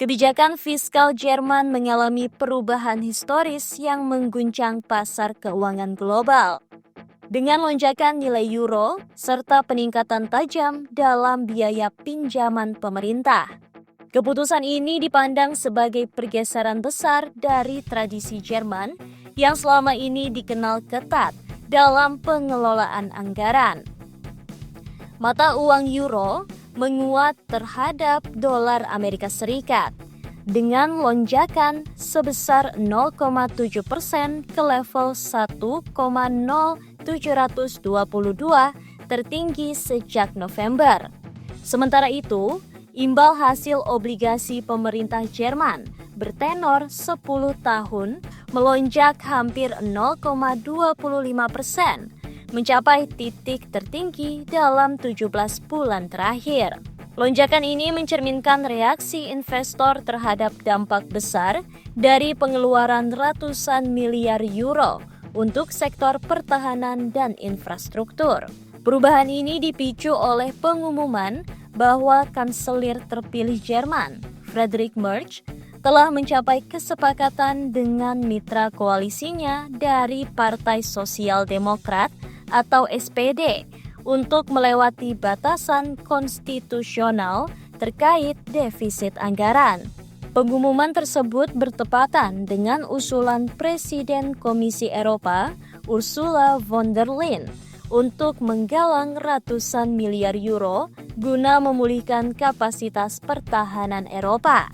Kebijakan fiskal Jerman mengalami perubahan historis yang mengguncang pasar keuangan global. Dengan lonjakan nilai euro serta peningkatan tajam dalam biaya pinjaman pemerintah. Keputusan ini dipandang sebagai pergeseran besar dari tradisi Jerman yang selama ini dikenal ketat dalam pengelolaan anggaran. Mata uang euro menguat terhadap dolar Amerika Serikat dengan lonjakan sebesar 0,7% ke level 1,0722 tertinggi sejak November. Sementara itu, imbal hasil obligasi pemerintah Jerman bertenor 10 tahun melonjak hampir 0,25%, mencapai titik tertinggi dalam 17 bulan terakhir. Lonjakan ini mencerminkan reaksi investor terhadap dampak besar dari pengeluaran ratusan miliar euro untuk sektor pertahanan dan infrastruktur. Perubahan ini dipicu oleh pengumuman bahwa kanselir terpilih Jerman, Friedrich Merz, telah mencapai kesepakatan dengan mitra koalisinya dari Partai Sosial Demokrat atau SPD untuk melewati batasan konstitusional terkait defisit anggaran. Pengumuman tersebut bertepatan dengan usulan Presiden Komisi Eropa, Ursula von der Leyen, untuk menggalang ratusan miliar euro guna memulihkan kapasitas pertahanan Eropa.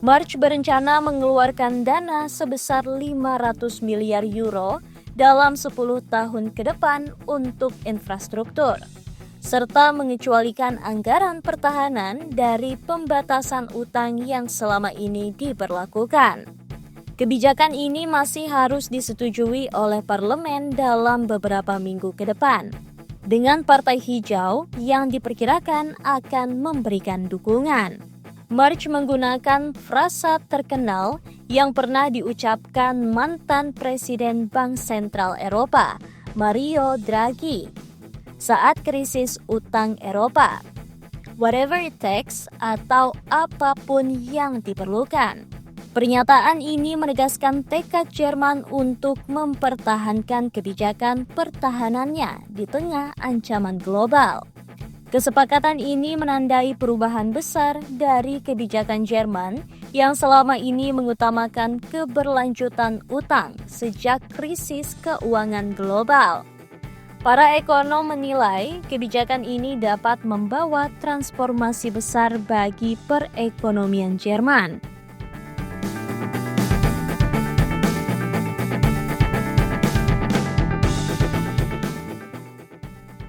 Merz berencana mengeluarkan dana sebesar 500 miliar euro dalam 10 tahun ke depan untuk infrastruktur, serta mengecualikan anggaran pertahanan dari pembatasan utang yang selama ini diberlakukan. Kebijakan ini masih harus disetujui oleh parlemen dalam beberapa minggu ke depan, dengan Partai Hijau yang diperkirakan akan memberikan dukungan. Merz menggunakan frasa terkenal yang pernah diucapkan mantan Presiden Bank Sentral Eropa, Mario Draghi, saat krisis utang Eropa. Whatever it takes atau apapun yang diperlukan. Pernyataan ini menegaskan tekad Jerman untuk mempertahankan kebijakan pertahanannya di tengah ancaman global. Kesepakatan ini menandai perubahan besar dari kebijakan Jerman yang selama ini mengutamakan keberlanjutan utang sejak krisis keuangan global. Para ekonom menilai kebijakan ini dapat membawa transformasi besar bagi perekonomian Jerman.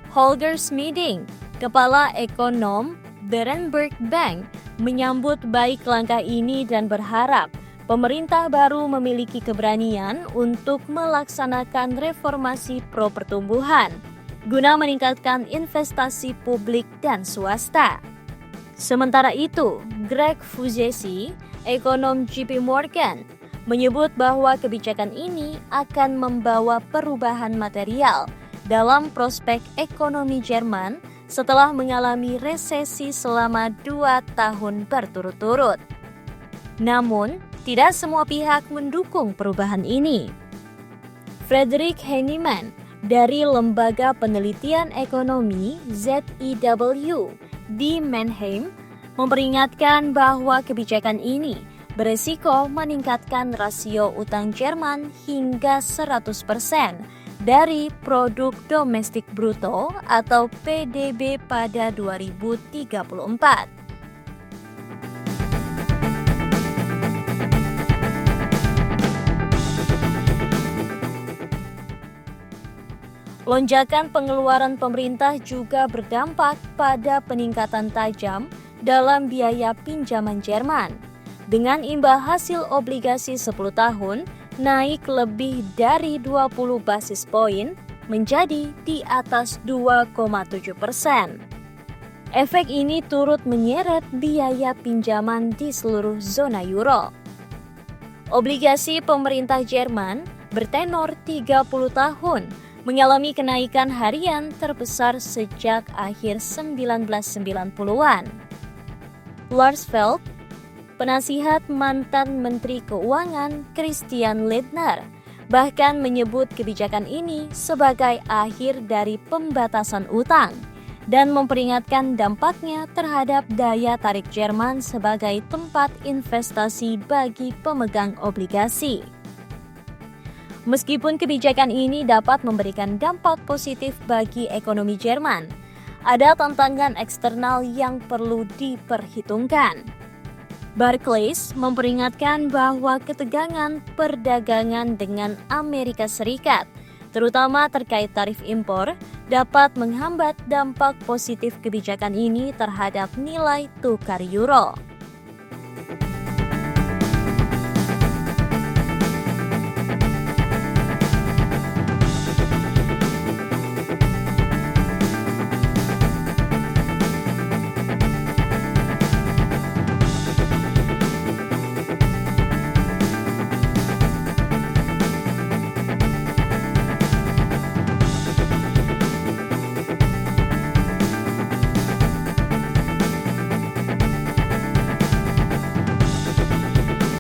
Holger Schmedding, Kepala Ekonom Berenberg Bank, menyambut baik langkah ini dan berharap pemerintah baru memiliki keberanian untuk melaksanakan reformasi pro-pertumbuhan guna meningkatkan investasi publik dan swasta. Sementara itu, Greg Fugesi, ekonom JP Morgan, menyebut bahwa kebijakan ini akan membawa perubahan material dalam prospek ekonomi Jerman setelah mengalami resesi selama 2 tahun berturut-turut. Namun, tidak semua pihak mendukung perubahan ini. Friedrich Heinemann dari Lembaga Penelitian Ekonomi ZEW di Mannheim memperingatkan bahwa kebijakan ini beresiko meningkatkan rasio utang Jerman hingga 100% dari produk domestik bruto atau PDB pada 2034. Lonjakan pengeluaran pemerintah juga berdampak pada peningkatan tajam dalam biaya pinjaman Jerman, dengan imbal hasil obligasi 10 tahun naik lebih dari 20 basis poin menjadi di atas 2,7%. Efek ini turut menyeret biaya pinjaman di seluruh zona euro. Obligasi pemerintah Jerman bertenor 30 tahun mengalami kenaikan harian terbesar sejak akhir 1990-an. Lars Feld, penasihat mantan Menteri Keuangan Christian Lindner, bahkan menyebut kebijakan ini sebagai akhir dari pembatasan utang dan memperingatkan dampaknya terhadap daya tarik Jerman sebagai tempat investasi bagi pemegang obligasi. Meskipun kebijakan ini dapat memberikan dampak positif bagi ekonomi Jerman, ada tantangan eksternal yang perlu diperhitungkan. Barclays memperingatkan bahwa ketegangan perdagangan dengan Amerika Serikat, terutama terkait tarif impor, dapat menghambat dampak positif kebijakan ini terhadap nilai tukar euro.